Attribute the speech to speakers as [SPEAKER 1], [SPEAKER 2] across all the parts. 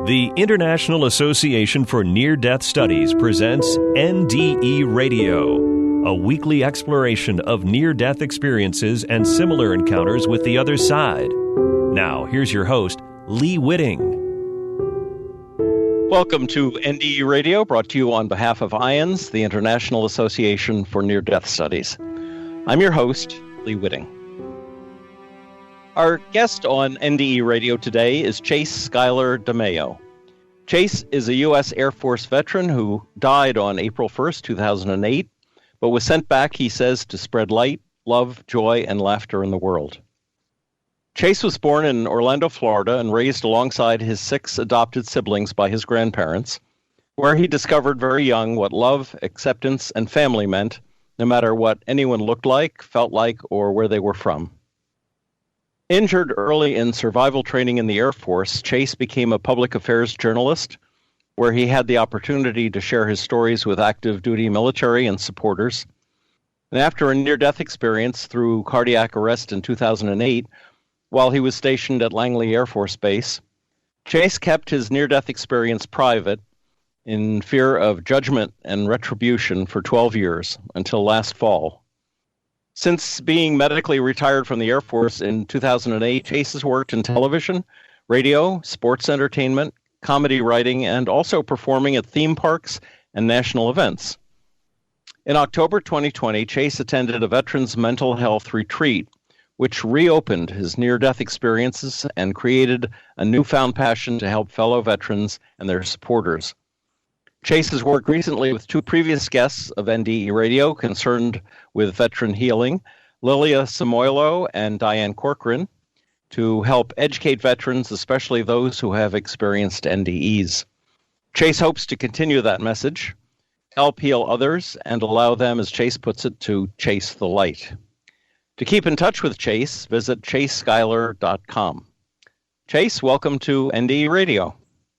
[SPEAKER 1] The International Association for Near-Death Studies presents NDE Radio, a weekly exploration of near-death experiences and similar encounters with the other side. Now, here's your host, Lee Witting.
[SPEAKER 2] Welcome to NDE Radio, brought to you on behalf of IANS, the International Association for Near-Death Studies. I'm your host, Lee Witting. Our guest on NDE Radio today is Chase Skylar DeMayo. Chase is a U.S. Air Force veteran who died on April 1st, 2008, but was sent back, he says, to spread light, love, joy, and laughter in the world. Chase was born in Orlando, Florida, and raised alongside his 6 adopted siblings by his grandparents, where he discovered very young what love, acceptance, and family meant, no matter what anyone looked like, felt like, or where they were from. Injured early in survival training in the Air Force, Chase became a public affairs journalist, where he had the opportunity to share his stories with active duty military and supporters. And after a near-death experience through cardiac arrest in 2008, while he was stationed at Langley Air Force Base, Chase kept his near-death experience private in fear of judgment and retribution for 12 years, until last fall. Since being medically retired from the Air Force in 2008, Chase has worked in television, radio, sports entertainment, comedy writing, and also performing at theme parks and national events. In October 2020, Chase attended a veterans mental health retreat, which reopened his near-death experiences and created a newfound passion to help fellow veterans and their supporters. Chase has worked recently with 2 previous guests of NDE Radio concerned with veteran healing, Lilia Samoilo and Diane Corcoran, to help educate veterans, especially those who have experienced NDEs. Chase hopes to continue that message, help heal others, and allow them, as Chase puts it, to chase the light. To keep in touch with Chase, visit chaseskylar.com. Chase, welcome to NDE Radio.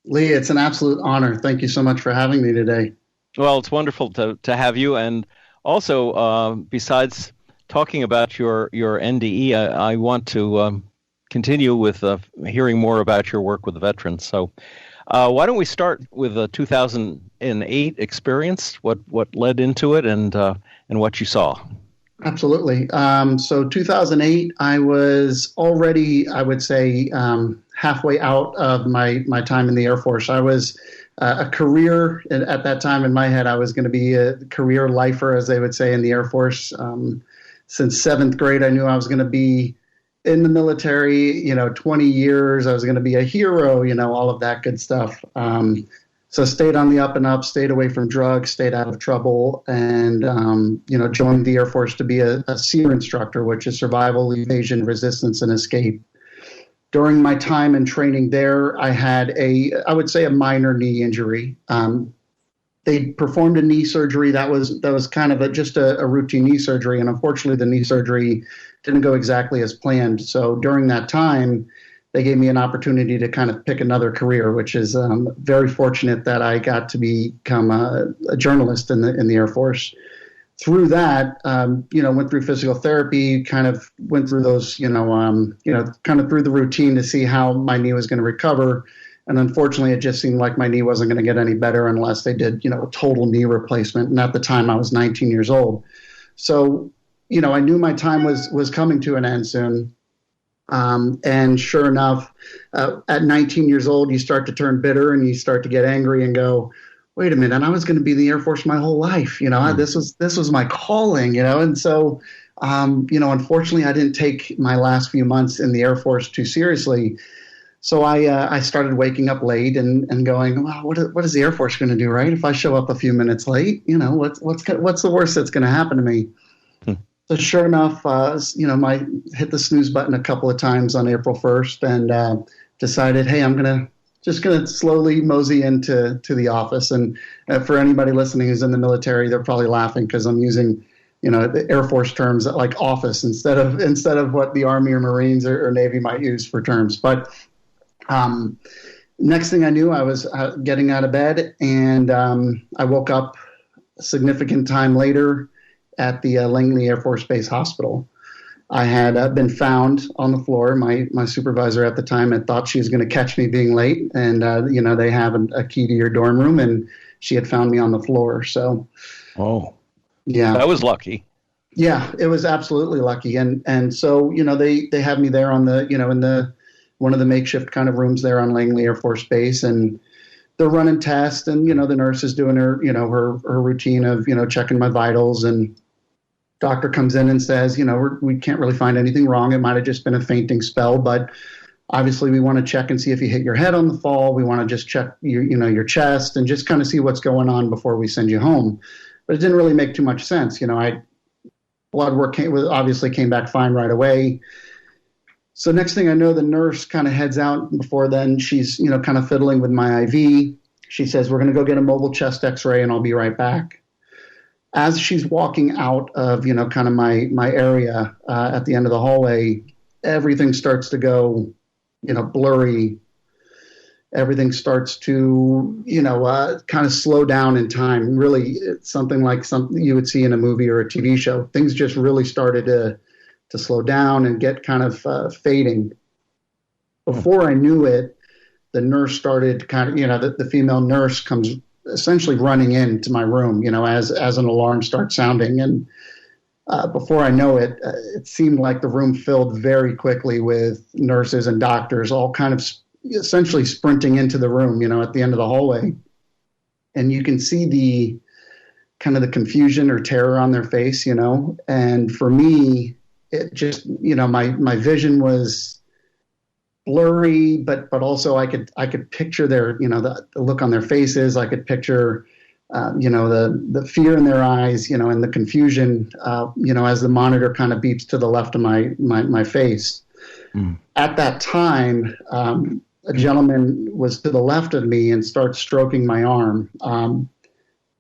[SPEAKER 3] Lee, it's an absolute honor. Thank you so much for having me today.
[SPEAKER 2] Well, it's wonderful to have you. And also, besides talking about your NDE, I want to continue with hearing more about your work with veterans. So why don't we start with the 2008 experience, what led into it, and what you saw?
[SPEAKER 3] Absolutely. So 2008, I was already, I would say, halfway out of my time in the Air Force. I was a career, at that time in my head, I was going to be a career lifer, as they would say in the Air Force. Since 7th grade, I knew I was going to be in the military, 20 years. I was going to be a hero, all of that good stuff. So stayed on the up and up, stayed away from drugs, stayed out of trouble, and, joined the Air Force to be a SEER instructor, which is survival, evasion, resistance, and escape. During my time in training there, I had I would say a minor knee injury. They performed a knee surgery that was kind of just a routine knee surgery, and unfortunately the knee surgery didn't go exactly as planned. So during that time, they gave me an opportunity to kind of pick another career, which is very fortunate that I got to become a journalist in the Air Force. Through that, went through physical therapy, kind of went through those, kind of through the routine to see how my knee was going to recover. And unfortunately, it just seemed like my knee wasn't going to get any better unless they did, a total knee replacement. And at the time, I was 19 years old. So, I knew my time was coming to an end soon. And sure enough, at 19 years old, you start to turn bitter and you start to get angry and go, wait a minute, I was going to be in the Air Force my whole life. This was my calling, and so, unfortunately I didn't take my last few months in the Air Force too seriously. So I started waking up late and going, well, what is the Air Force going to do, right? If I show up a few minutes late, what's the worst that's going to happen to me? So sure enough, hit the snooze button a couple of times on April 1st and decided, hey, I'm just going to slowly mosey into the office. And for anybody listening who's in the military, they're probably laughing because I'm using, the Air Force terms like office instead of what the Army or Marines or Navy might use for terms. But next thing I knew, I was getting out of bed, and I woke up a significant time later at the Langley Air Force Base Hospital. I had been found on the floor. My supervisor at the time had thought she was going to catch me being late, and they have a key to your dorm room, and she had found me on the floor. So,
[SPEAKER 2] yeah, that was lucky.
[SPEAKER 3] Yeah, it was absolutely lucky, and so they have me there on the in the one of the makeshift kind of rooms there on Langley Air Force Base, and they're running tests, and the nurse is doing her her routine of checking my vitals, and doctor comes in and says, we can't really find anything wrong. It might have just been a fainting spell, but obviously we want to check and see if you hit your head on the fall. We want to just check your chest and just kind of see what's going on before we send you home. But it didn't really make too much sense. Blood work obviously came back fine right away. So next thing I know, the nurse kind of heads out. Before then, she's kind of fiddling with my IV. She says, we're going to go get a mobile chest x-ray and I'll be right back. As she's walking out of, kind of my area at the end of the hallway, everything starts to go, blurry. Everything starts to, kind of slow down in time. Really, it's something like something you would see in a movie or a TV show. Things just really started to slow down and get kind of fading. Before I knew it, the nurse started kind of, the female nurse comes essentially running into my room, as an alarm starts sounding. And before I know it, it seemed like the room filled very quickly with nurses and doctors, all kind of essentially sprinting into the room, at the end of the hallway. And you can see the kind of the confusion or terror on their face, and for me, it just, my vision was blurry, but also I could picture their, the look on their faces. I could picture, the fear in their eyes, and the confusion, as the monitor kind of beeps to the left of my face. Mm. At that time, a gentleman was to the left of me and starts stroking my arm.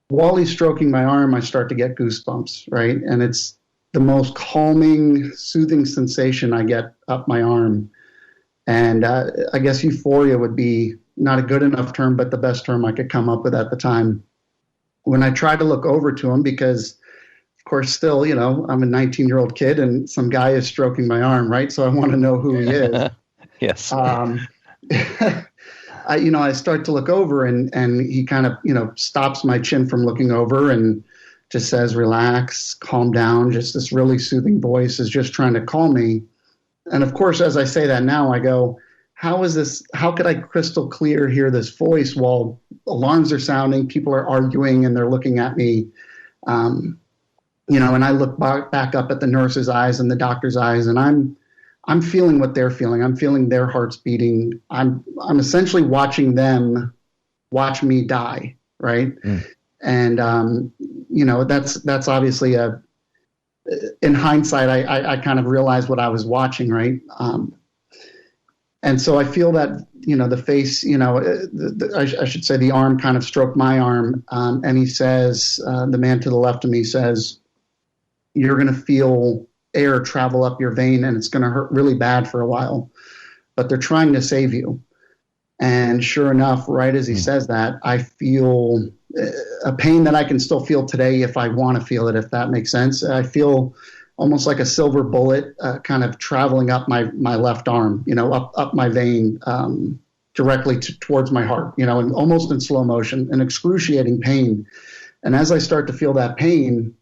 [SPEAKER 3] While he's stroking my arm, I start to get goosebumps, right? And it's the most calming, soothing sensation I get up my arm. And I guess euphoria would be not a good enough term, but the best term I could come up with at the time. When I tried to look over to him, because, of course, still, I'm a 19-year-old kid and some guy is stroking my arm, right? So I want to know who he is.
[SPEAKER 2] Yes.
[SPEAKER 3] I start to look over and he kind of, stops my chin from looking over and just says, relax, calm down. Just this really soothing voice is just trying to calm me. And of course, as I say that now, I go, how could I crystal clear hear this voice while alarms are sounding, people are arguing and they're looking at me, and I look back up at the nurse's eyes and the doctor's eyes, and I'm feeling what they're feeling. I'm feeling their hearts beating. I'm essentially watching them watch me die, right? Mm. And that's obviously in hindsight, I kind of realized what I was watching, right? And so I feel that, the face, I should say the arm kind of stroked my arm. And he says, the man to the left of me says, you're going to feel air travel up your vein and it's going to hurt really bad for a while, but they're trying to save you. And sure enough, right as he says that, I feel a pain that I can still feel today if I want to feel it, if that makes sense. I feel almost like a silver bullet kind of traveling up my left arm, up my vein, directly towards my heart, and almost in slow motion, an excruciating pain. And as I start to feel that pain,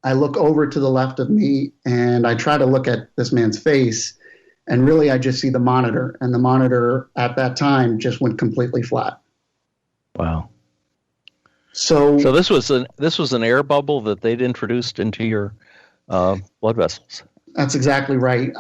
[SPEAKER 3] I look over to the left of me and I try to look at this man's face, and really I just see the monitor, and the monitor at that time just went completely flat.
[SPEAKER 2] Wow. So this was an air bubble that they'd introduced into your blood vessels.
[SPEAKER 3] That's exactly right.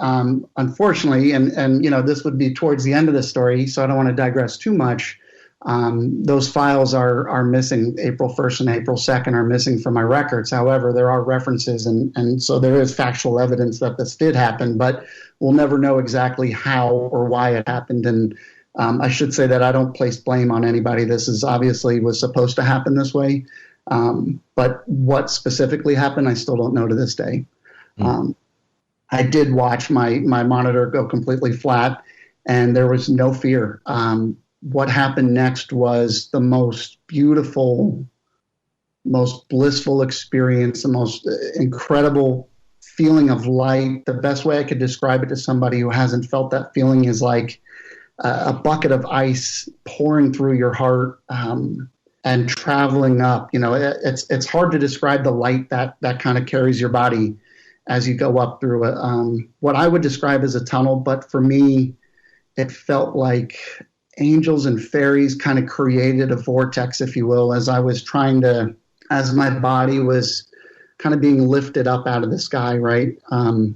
[SPEAKER 3] Unfortunately, and this would be towards the end of the story, so I don't want to digress too much. Those files are missing. April 1st and April 2nd are missing from my records. However, there are references, and so there is factual evidence that this did happen, but we'll never know exactly how or why it happened. And I should say that I don't place blame on anybody. This is obviously was supposed to happen this way. But what specifically happened, I still don't know to this day. I did watch my monitor go completely flat, and there was no fear. What happened next was the most beautiful, most blissful experience, the most incredible feeling of light. The best way I could describe it to somebody who hasn't felt that feeling is like a bucket of ice pouring through your heart and traveling up. It's hard to describe the light that kind of carries your body as you go up through what I would describe as a tunnel. But for me, it felt like angels and fairies kind of created a vortex, if you will, as my body was kind of being lifted up out of the sky, right?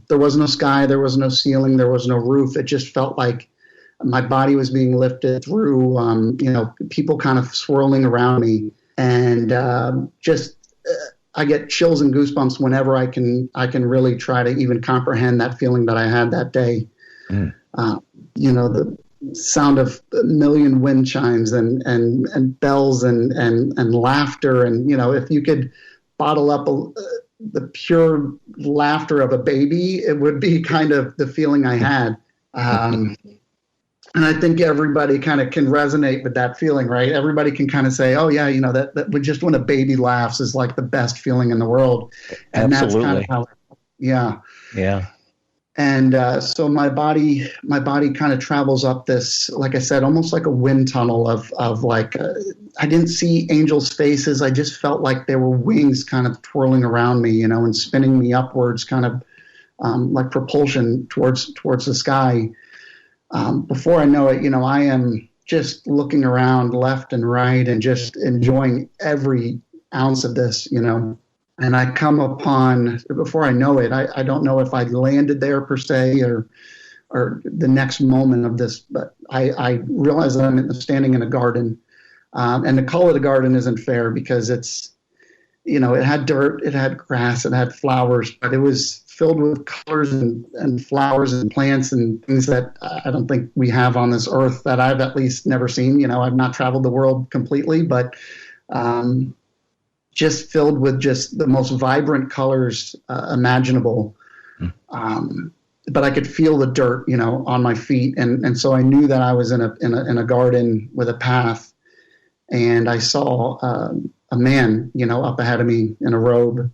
[SPEAKER 3] There was no sky, there was no ceiling, there was no roof. It just felt like my body was being lifted through, people kind of swirling around me. And I get chills and goosebumps whenever I can really try to even comprehend that feeling that I had that day. The sound of a million wind chimes and bells and laughter. And, if you could bottle up the pure laughter of a baby, it would be kind of the feeling I had. And I think everybody kind of can resonate with that feeling, right? Everybody can kind of say, oh yeah, that just when a baby laughs is like the best feeling in the world. And
[SPEAKER 2] Absolutely.
[SPEAKER 3] That's kind of how, yeah.
[SPEAKER 2] Yeah.
[SPEAKER 3] And so my body kind of travels up this, like I said, almost like a wind tunnel of like, I didn't see angels' faces. I just felt like there were wings kind of twirling around me, and spinning me upwards, kind of like propulsion towards the sky. Before I know it, I am just looking around left and right and just enjoying every ounce of this, And I come upon, before I know it, I don't know if I landed there per se or the next moment of this, but I realize that I'm standing in a garden. And to call it a garden isn't fair because it's, it had dirt, it had grass, it had flowers, but it was filled with colors and flowers and plants and things that I don't think we have on this earth that I've at least never seen. I've not traveled the world completely, but just filled with just the most vibrant colors imaginable. But I could feel the dirt, on my feet. And so I knew that I was in a garden with a path, and I saw a man, up ahead of me in a robe.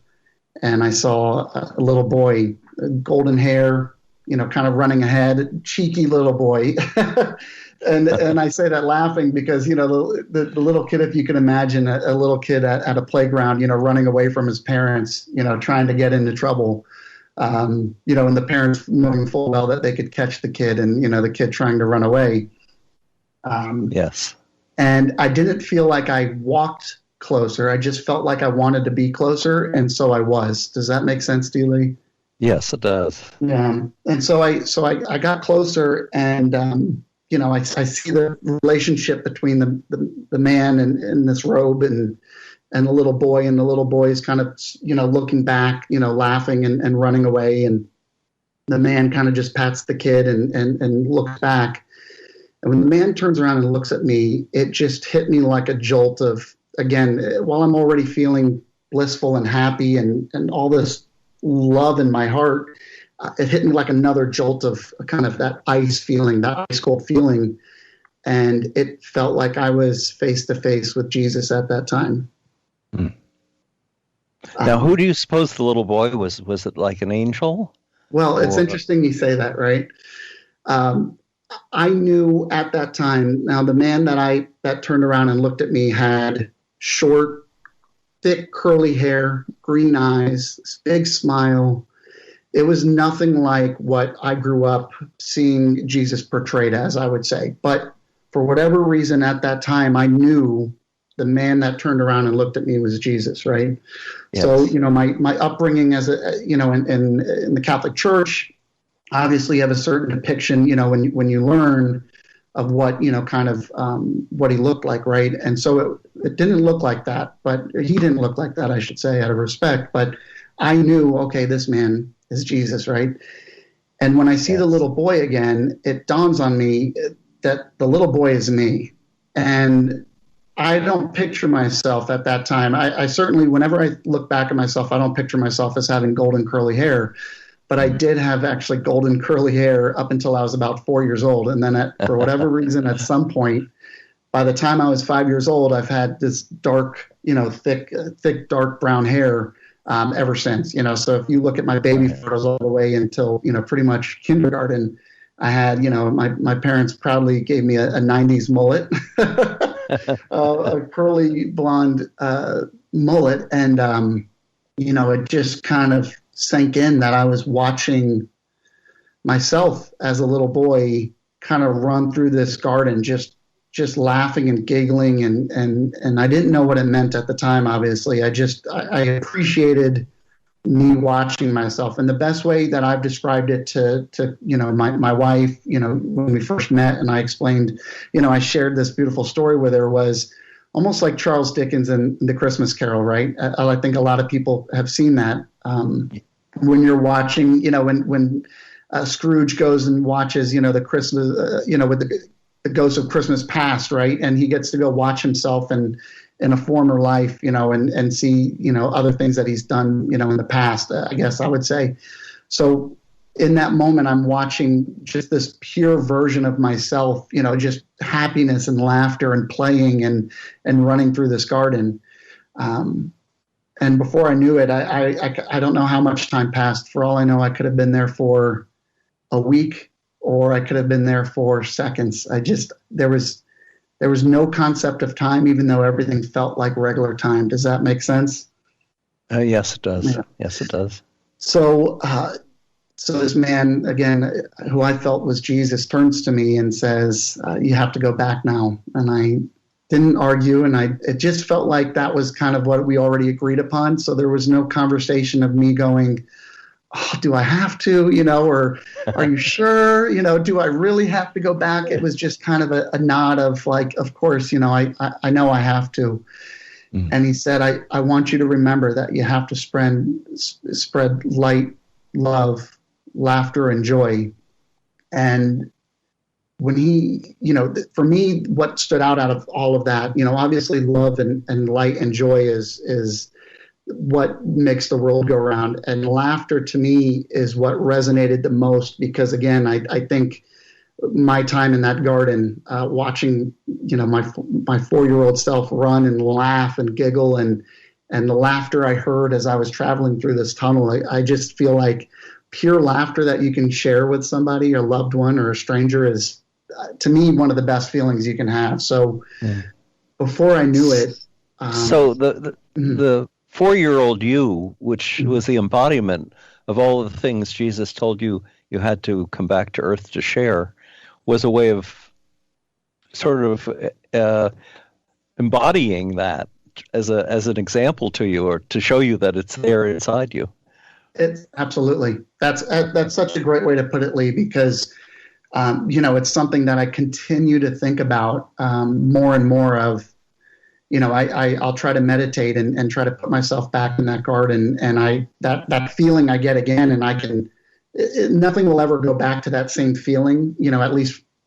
[SPEAKER 3] And I saw a little boy, golden hair, kind of running ahead, cheeky little boy. And I say that laughing because, the little kid, if you can imagine a little kid at a playground, running away from his parents, trying to get into trouble, and the parents knowing full well that they could catch the kid and, the kid trying to run away.
[SPEAKER 2] Yes.
[SPEAKER 3] And I didn't feel like I walked closer. I just felt like I wanted to be closer. And so I was. Does that make sense to you, Lee?
[SPEAKER 2] Yes, it does.
[SPEAKER 3] Yeah. And so I got closer and, I see the relationship between the man in this robe and the little boy, and the little boy is kind of, looking back, laughing and running away. And the man kind of just pats the kid and looks back. And when the man turns around and looks at me, it just hit me like a jolt of, again, while I'm already feeling blissful and happy and all this love in my heart, it hit me like another jolt of kind of that ice feeling, that ice cold feeling. And it felt like I was face to face with Jesus at that time.
[SPEAKER 2] Now, who do you suppose the little boy was? Was it like an angel?
[SPEAKER 3] Well, it's interesting you say that, right? I knew at that time, now the man that turned around and looked at me had short, thick, curly hair, green eyes, big smile. It was nothing like what I grew up seeing Jesus portrayed as, I would say. But for whatever reason at that time, I knew the man that turned around and looked at me was Jesus, right? Yes. So, my upbringing as in the Catholic Church, obviously you have a certain depiction, when you learn of what, kind of what he looked like, right? And so it didn't look like that, but he didn't look like that, I should say, out of respect. But I knew, okay, this man is Jesus, right? And when I see the little boy again, it dawns on me that the little boy is me. And I don't picture myself at that time. I certainly, whenever I look back at myself, I don't picture myself as having golden curly hair. But I did have actually golden curly hair up until I was about 4 years old. And then for whatever reason, at some point, by the time I was 5 years old, I've had this dark, thick, dark brown hair ever since. So if you look at my baby photos all the way until pretty much kindergarten, I had my parents proudly gave me a 90s mullet, a curly blonde mullet, and it just kind of sank in that I was watching myself as a little boy kind of run through this garden, just laughing and giggling, and I didn't know what it meant at the time. Obviously, I appreciated me watching myself, and the best way that I've described it to my wife, when we first met, and I explained, I shared this beautiful story with her, was almost like Charles Dickens in The Christmas Carol, right? I think a lot of people have seen that. When you're watching, when Scrooge goes and watches, the Christmas, with the Ghost of Christmas Past, right? And he gets to go watch himself in a former life, and see, other things that he's done, in the past, I guess I would say. So in that moment, I'm watching just this pure version of myself, just happiness and laughter and playing and running through this garden. And before I knew it, I don't know how much time passed. For all I know, I could have been there for a week, or I could have been there for seconds. There was no concept of time, even though everything felt like regular time. Does that make sense?
[SPEAKER 2] Yes, it does.
[SPEAKER 3] Yeah.
[SPEAKER 2] Yes, it does.
[SPEAKER 3] So this man, again, who I felt was Jesus, turns to me and says, you have to go back now. And I didn't argue, and it just felt like that was kind of what we already agreed upon. So there was no conversation of me going, oh, do I have to, or are you sure, do I really have to go back? It was just kind of a nod of like, of course, I know I have to. Mm. And he said, I want you to remember that you have to spread light, love, laughter, and joy. And when he, for me, what stood out of all of that, obviously love and light and joy is what makes the world go round. And laughter to me is what resonated the most, because again, I think my time in that garden, watching, my 4-year-old self run and laugh and giggle, and the laughter I heard as I was traveling through this tunnel, I just feel like pure laughter that you can share with somebody, a loved one or a stranger, is to me one of the best feelings you can have. So before I knew it,
[SPEAKER 2] so the 4-year-old you, which was the embodiment of all of the things Jesus told you had to come back to earth to share, was a way of sort of embodying that as an example to you, or to show you that it's there inside you.
[SPEAKER 3] It's absolutely. That's such a great way to put it, Lee, because it's something that I continue to think about more and more of. I'll try to meditate and try to put myself back in that garden, and that feeling I get again, and nothing will ever go back to that same feeling.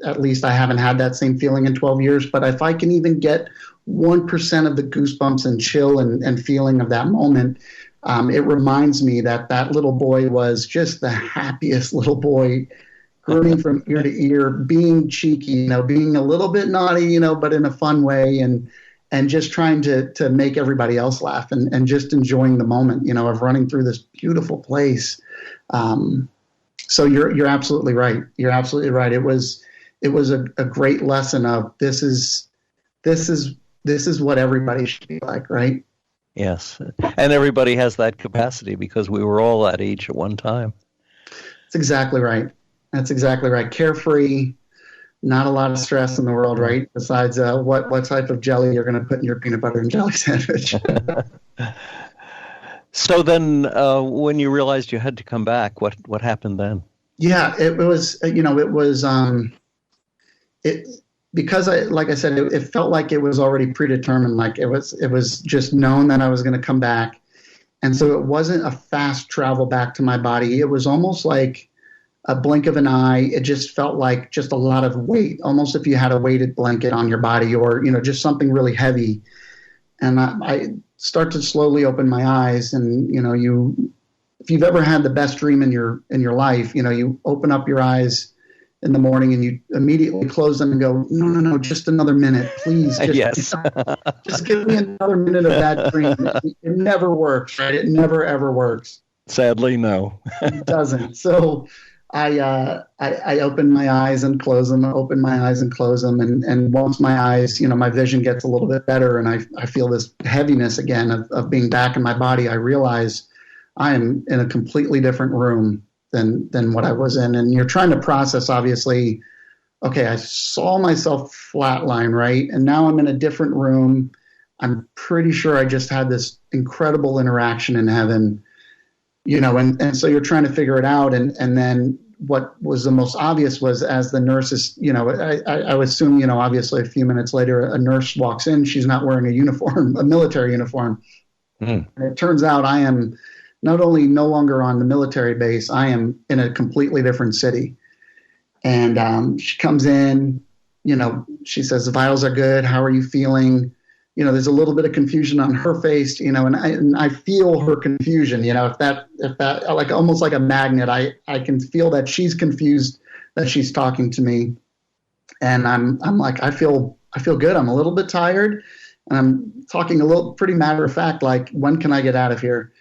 [SPEAKER 3] At least I haven't had that same feeling in 12 years. But if I can even get 1% of the goosebumps and chill and feeling of that moment, it reminds me that little boy was just the happiest little boy, grinning from ear to ear, being cheeky, being a little bit naughty, but in a fun way, and just trying to make everybody else laugh, and just enjoying the moment, of running through this beautiful place. So you're absolutely right. You're absolutely right. It was a great lesson of this is what everybody should be like, right?
[SPEAKER 2] Yes. And everybody has that capacity, because we were all that age at one time.
[SPEAKER 3] That's exactly right. Carefree, not a lot of stress in the world, right? Besides what type of jelly you're going to put in your peanut butter and jelly sandwich.
[SPEAKER 2] So then when you realized you had to come back, what happened then?
[SPEAKER 3] Yeah, it was, because like I said, it felt like it was already predetermined. Like it was just known that I was going to come back. And so it wasn't a fast travel back to my body. It was almost like a blink of an eye. It just felt like just a lot of weight, almost if you had a weighted blanket on your body, or, just something really heavy. And I start to slowly open my eyes, and, if you've ever had the best dream in your life, you open up your eyes in the morning and you immediately close them and go, no, just another minute, please.
[SPEAKER 2] Yes.
[SPEAKER 3] Just give me another minute of that dream. It never works, right? It never, ever works.
[SPEAKER 2] Sadly, no.
[SPEAKER 3] It doesn't. So I open my eyes and close them, open my eyes and close them. And once my eyes, my vision gets a little bit better and I feel this heaviness again of being back in my body, I realize I am in a completely different room than what I was in. And you're trying to process, obviously, okay, I saw myself flatline, right? And now I'm in a different room. I'm pretty sure I just had this incredible interaction in heaven, and so you're trying to figure it out. And then what was the most obvious was as the nurses, I would assume, obviously a few minutes later, a nurse walks in, she's not wearing a uniform, a military uniform. And it turns out I am not only no longer on the military base, I am in a completely different city. And she comes in, she says, the vitals are good. How are you feeling? There's a little bit of confusion on her face, and I feel her confusion, if that, like almost like a magnet, I can feel that she's confused, that she's talking to me. And I'm like, I feel good. I'm a little bit tired. And I'm talking pretty matter of fact, like, when can I get out of here?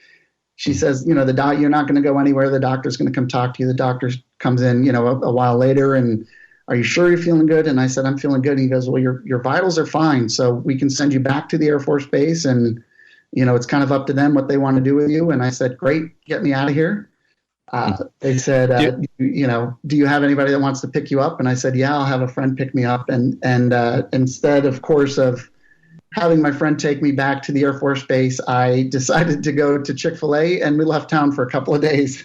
[SPEAKER 3] She says, you're not going to go anywhere. The doctor's going to come talk to you. The doctor comes in, a while later, and are you sure you're feeling good? And I said, I'm feeling good. And he goes, well, your vitals are fine. So we can send you back to the Air Force Base. And, it's kind of up to them what they want to do with you. And I said, great, get me out of here. They said, do you have anybody that wants to pick you up? And I said, yeah, I'll have a friend pick me up. And instead, of course, of having my friend take me back to the Air Force Base, I decided to go to Chick-fil-A, and we left town for a couple of days.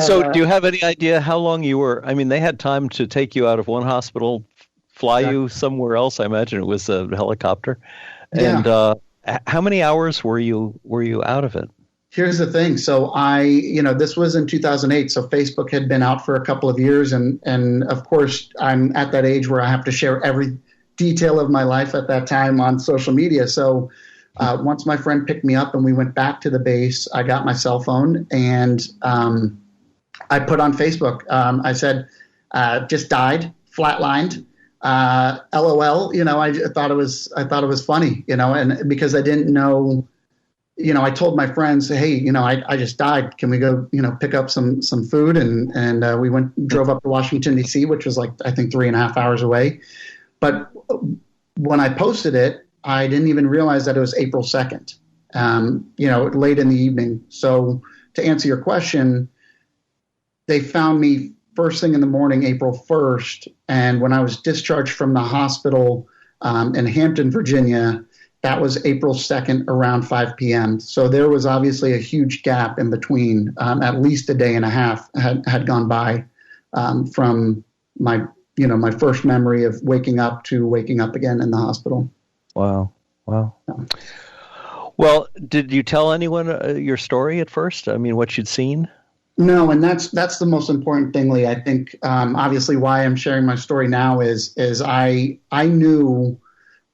[SPEAKER 2] So do you have any idea how long you were? I mean, they had time to take you out of one hospital, fly you somewhere else. I imagine it was a helicopter. And how many hours were you out of it?
[SPEAKER 3] Here's the thing. So this was in 2008. So Facebook had been out for a couple of years. And of course, I'm at that age where I have to share every detail of my life at that time on social media. So once my friend picked me up and we went back to the base, I got my cell phone and I put on Facebook. I said, just died, flatlined, LOL. I thought it was funny, and because I didn't know, I told my friends, hey, I just died. Can we go, pick up some food? And we drove up to Washington, D.C., which was like, I think 3.5 hours away. But when I posted it, I didn't even realize that it was April 2nd, late in the evening. So to answer your question, they found me first thing in the morning, April 1st. And when I was discharged from the hospital in Hampton, Virginia, that was April 2nd around 5 p.m. So there was obviously a huge gap in between. At least a day and a half had gone by from my first memory of waking up to waking up again in the hospital.
[SPEAKER 2] Wow. Yeah. Well, did you tell anyone your story at first? I mean, what you'd seen?
[SPEAKER 3] No, and that's the most important thing, Lee. I think obviously why I'm sharing my story now is I knew,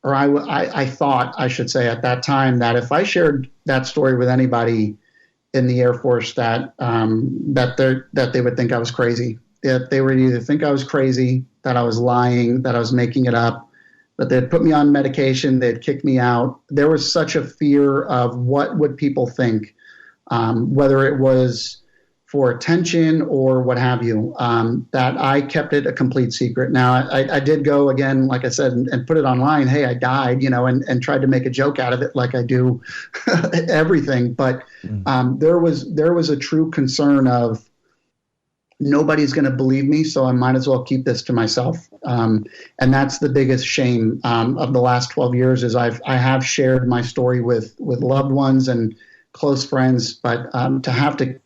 [SPEAKER 3] or I thought, I should say, at that time that if I shared that story with anybody in the Air Force, that they would think I was crazy. That they would either think I was crazy, that I was lying, that I was making it up, that they'd put me on medication, they'd kick me out. There was such a fear of what would people think, whether it was for attention or what have you, that I kept it a complete secret. Now, I did go again, like I said, and put it online. Hey, I died, and tried to make a joke out of it like I do everything. But there was a true concern of nobody's going to believe me, so I might as well keep this to myself. And that's the biggest shame of the last 12 years is I have shared my story with loved ones and close friends, but to have to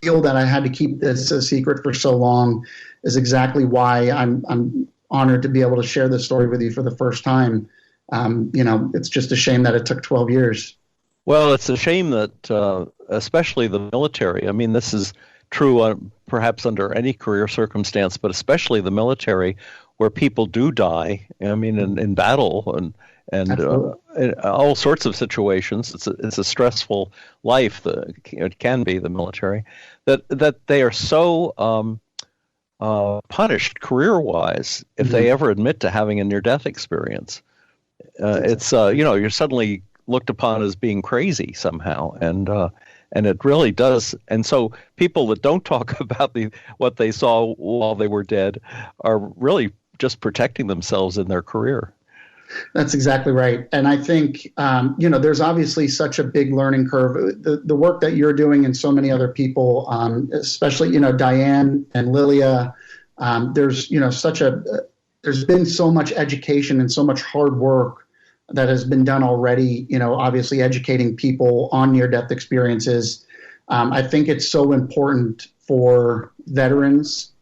[SPEAKER 3] feel that I had to keep this a secret for so long is exactly why I'm honored to be able to share this story with you for the first time. It's just a shame that it took 12 years.
[SPEAKER 2] Well, it's a shame that especially the military, I mean, this is true perhaps under any career circumstance, but especially the military where people do die, I mean, in battle and in all sorts of situations. It's a stressful life. It can be the military, that they are so punished career-wise if they ever admit to having a near-death experience. It's you're suddenly looked upon as being crazy somehow, and it really does. And so people that don't talk about what they saw while they were dead are really just protecting themselves in their career.
[SPEAKER 3] That's exactly right. And I think, there's obviously such a big learning curve. The work that you're doing and so many other people, especially, Diane and Lilia, there's been so much education and so much hard work that has been done already, obviously educating people on near-death experiences. I think it's so important for veterans,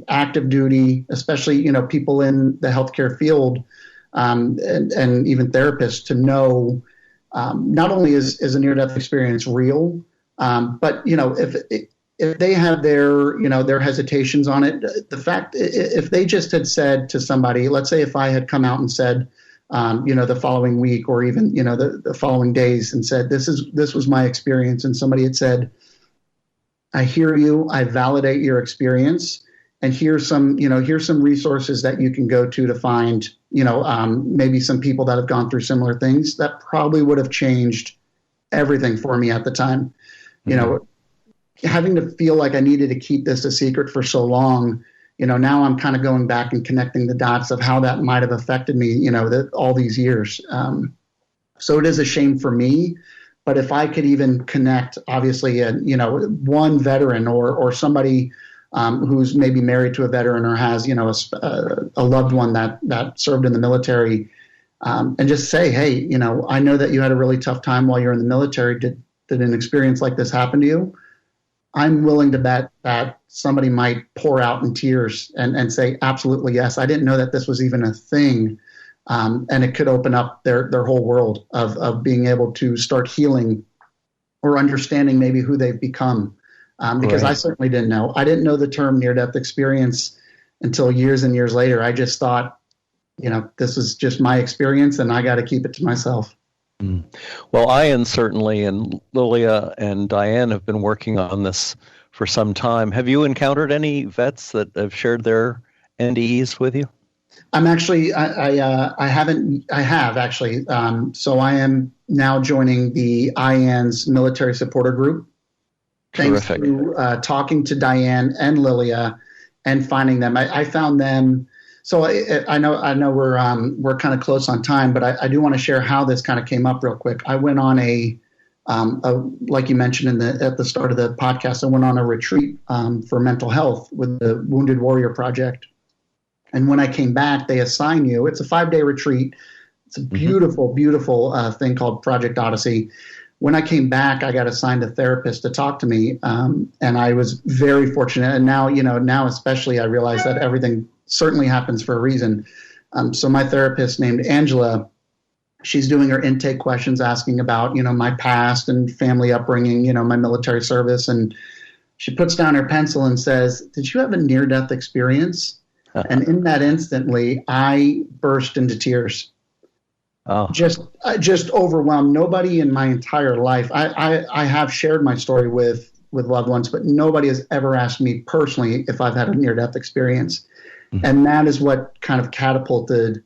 [SPEAKER 3] active duty, especially, people in the healthcare field, and even therapists to know not only is a near-death experience real, but if they have their hesitations on it, the fact if they just had said to somebody, let's say if I had come out and said, the following week or even the following days and said this was my experience, and somebody had said, I hear you, I validate your experience, and here's some resources that you can go to find maybe some people that have gone through similar things, that probably would have changed everything for me at the time. Having to feel like I needed to keep this a secret for so long, now I'm kind of going back and connecting the dots of how that might have affected me, all these years. So it is a shame for me, but if I could even connect, obviously, one veteran or somebody who's maybe married to a veteran or has, a loved one that served in the military, and just say, hey, I know that you had a really tough time while you're in the military. Did an experience like this happen to you? I'm willing to bet that somebody might pour out in tears and say, absolutely, yes. I didn't know that this was even a thing. And it could open up their whole world of being able to start healing or understanding maybe who they've become. Because right. I certainly didn't know. I didn't know the term near-death experience until years and years later. I just thought, this is just my experience and I got to keep it to myself.
[SPEAKER 2] Well, Ian certainly, and Lilia and Diane have been working on this for some time. Have you encountered any vets that have shared their NDEs with you?
[SPEAKER 3] I'm actually, I have actually. So I am now joining the IAN's military supporter group. Thanks
[SPEAKER 2] Terrific.
[SPEAKER 3] To talking to Diane and Lilia and finding them. I found them. So I know we're kind of close on time, but I do want to share how this kind of came up real quick. I went on a like you mentioned at the start of the podcast, I went on a retreat for mental health with the Wounded Warrior Project. And when I came back, they assign you. It's a 5-day retreat. It's a beautiful, beautiful thing called Project Odyssey. When I came back, I got assigned a therapist to talk to me, and I was very fortunate. And now especially, I realize that everything certainly happens for a reason. So my therapist named Angela, she's doing her intake questions, asking about, my past and family upbringing, my military service. And she puts down her pencil and says, did you have a near-death experience? And in that instantly, I burst into tears. Oh. Just overwhelmed. Nobody in my entire life, I have shared my story with loved ones, but nobody has ever asked me personally if I've had a near-death experience. And that is what kind of catapulted,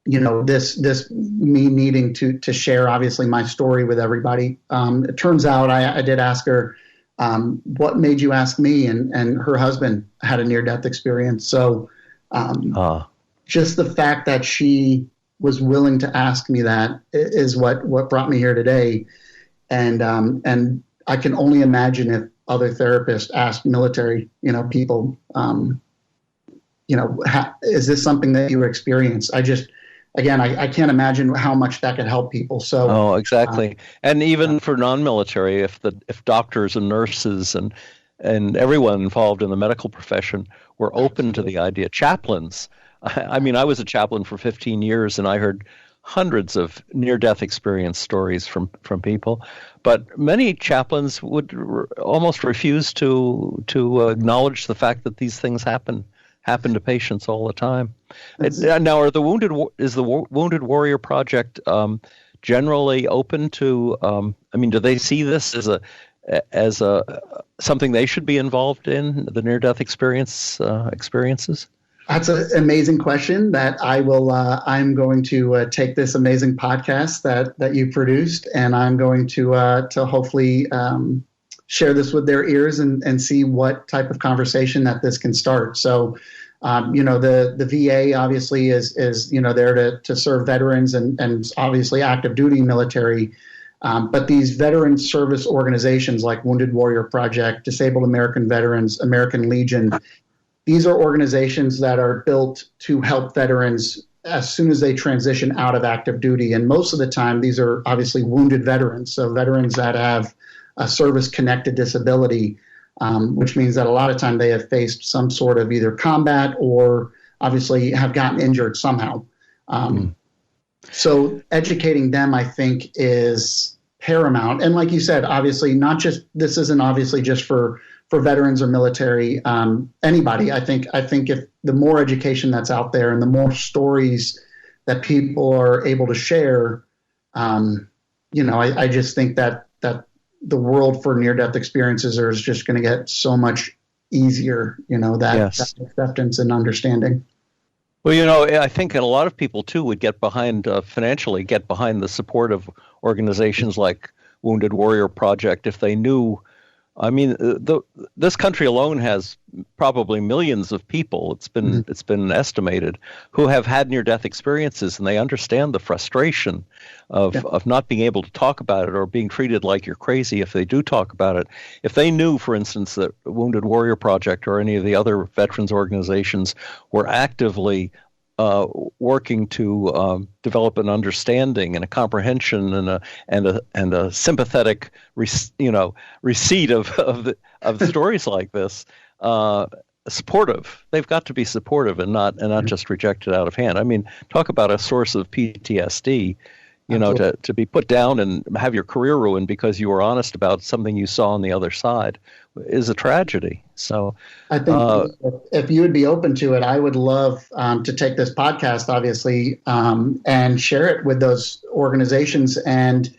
[SPEAKER 3] this me needing to share, obviously, my story with everybody. It turns out I did ask her, what made you ask me? And her husband had a near-death experience. So just the fact that she was willing to ask me that is what brought me here today. And I can only imagine if other therapists asked military, people, is this something that you experienced? I can't imagine how much that could help people. So,
[SPEAKER 2] exactly. And even for non-military, if doctors and nurses and everyone involved in the medical profession were open to the idea, chaplains. I mean, I was a chaplain for 15 years, and I heard hundreds of near-death experience stories from people. But many chaplains would almost refuse to acknowledge the fact that these things happen happen to patients all the time. Now, is the Wounded Warrior Project generally open to? Do they see this as a something they should be involved in, the near-death experiences?
[SPEAKER 3] That's an amazing question that I'm going to take this amazing podcast that you produced, and I'm going to hopefully share this with their ears and see what type of conversation that this can start. So, the VA obviously is there to serve veterans and obviously active duty military. But these veteran service organizations like Wounded Warrior Project, Disabled American Veterans, American Legion, these are organizations that are built to help veterans as soon as they transition out of active duty. And most of the time, these are obviously wounded veterans, so veterans that have a service-connected disability, which means that a lot of time they have faced some sort of either combat or obviously have gotten injured somehow. So educating them, I think, is paramount. And like you said, obviously, this isn't obviously just for veterans or military, anybody. I think if the more education that's out there and the more stories that people are able to share, I just think that the world for near-death experiences is just going to get so much easier, that acceptance and understanding.
[SPEAKER 2] Well, I think a lot of people, too, would financially get behind the support of organizations like Wounded Warrior Project if they knew. This country alone has probably millions of people. It's been estimated who have had near-death experiences, and they understand the frustration of not being able to talk about it or being treated like you're crazy if they do talk about it. If they knew, for instance, that Wounded Warrior Project or any of the other veterans organizations were actively working to develop an understanding and a comprehension and a sympathetic receipt of stories like this, supportive. They've got to be supportive and not just rejected out of hand. Talk about a source of PTSD. To be put down and have your career ruined because you were honest about something you saw on the other side is a tragedy. So
[SPEAKER 3] I think if you would be open to it, I would love to take this podcast, obviously, and share it with those organizations. And,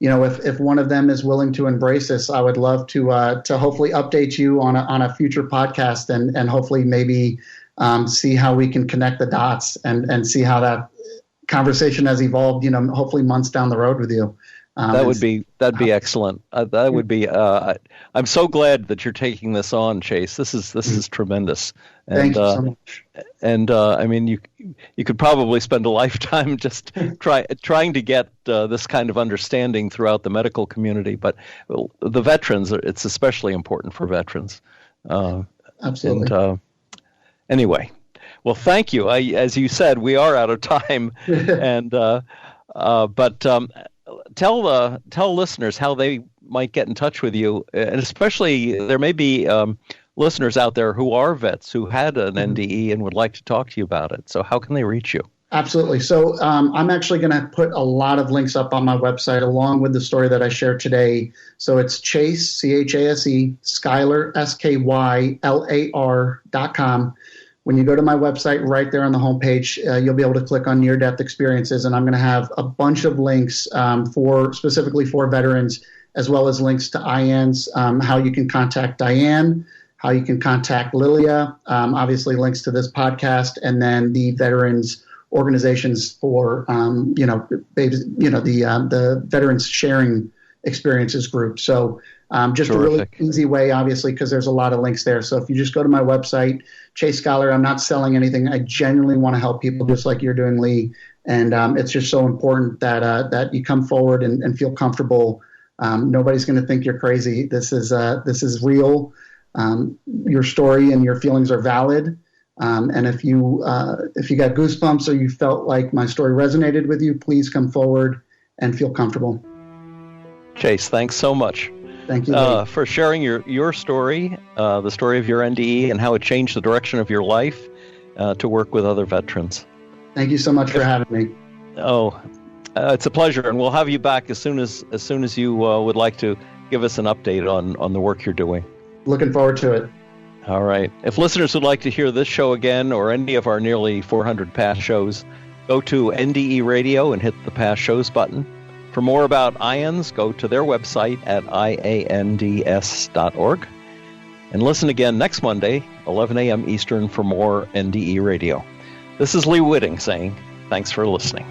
[SPEAKER 3] if one of them is willing to embrace this, I would love to hopefully update you on a future podcast and hopefully maybe see how we can connect the dots and see how that conversation has evolved, hopefully months down the road with you.
[SPEAKER 2] That'd be excellent. That would be. I'm so glad that you're taking this on, Chase. This is tremendous. And,
[SPEAKER 3] thank you so much.
[SPEAKER 2] And you could probably spend a lifetime just trying to get this kind of understanding throughout the medical community. But the veterans, it's especially important for veterans.
[SPEAKER 3] Absolutely.
[SPEAKER 2] And, anyway. Well, thank you. As you said, we are out of time, and but tell listeners how they might get in touch with you, and especially there may be listeners out there who are vets who had an NDE and would like to talk to you about it. So how can they reach you?
[SPEAKER 3] Absolutely. So I'm actually going to put a lot of links up on my website along with the story that I shared today. So it's Chase, Chase, Skylar, SKYLAR.com. When you go to my website, right there on the homepage, you'll be able to click on near-death experiences, and I'm going to have a bunch of links specifically for veterans, as well as links to IANs, how you can contact Diane, how you can contact Lilia, obviously links to this podcast, and then the veterans organizations for the Veterans Sharing Experiences group. So just
[SPEAKER 2] Terrific.
[SPEAKER 3] A really easy way, obviously, because there's a lot of links there. So if you just go to my website, Chase Skylar, I'm not selling anything. I genuinely want to help people just like you're doing, Lee. And it's just so important that you come forward and feel comfortable. Nobody's going to think you're crazy. This is real. Your story and your feelings are valid. And if you got goosebumps or you felt like my story resonated with you, please come forward and feel comfortable.
[SPEAKER 2] Chase, thanks so much.
[SPEAKER 3] Thank you,
[SPEAKER 2] for sharing your story, the story of your NDE, and how it changed the direction of your life to work with other veterans.
[SPEAKER 3] Thank you so much for having me.
[SPEAKER 2] Oh, it's a pleasure, and we'll have you back as soon as you would like to give us an update on the work you're doing.
[SPEAKER 3] Looking forward to it.
[SPEAKER 2] All right. If listeners would like to hear this show again or any of our nearly 400 past shows, go to NDE Radio and hit the past shows button. For more about IANDS, go to their website at iands.org. And listen again next Monday, 11 a.m. Eastern, for more NDE Radio. This is Lee Witting saying thanks for listening.